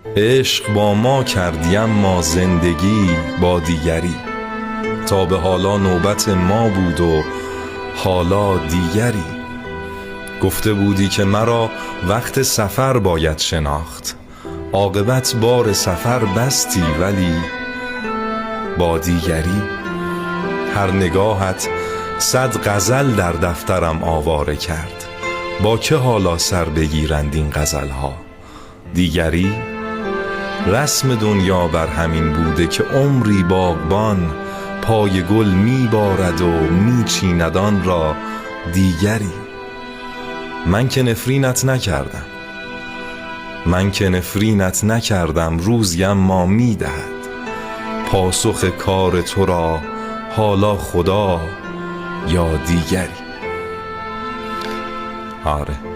عشق با ما کردی اما زندگی با دیگری. تا به حالا نوبت ما بود و حالا دیگری. گفته بودی که مرا وقت سفر باید شناخت، عاقبت بار سفر بستی ولی با دیگری. هر نگاهت 100 غزل در دفترم آواره کرد، با که حالا سر بگیرند این غزلها؟ دیگری. رسم دنیا بر همین بوده که عمری باغبان پای گل می بارد و می چیند آن را دیگری. من که نفرینت نکردم روزی اما می دهد پاسخ کار تو را حالا خدا یا دیگری. آره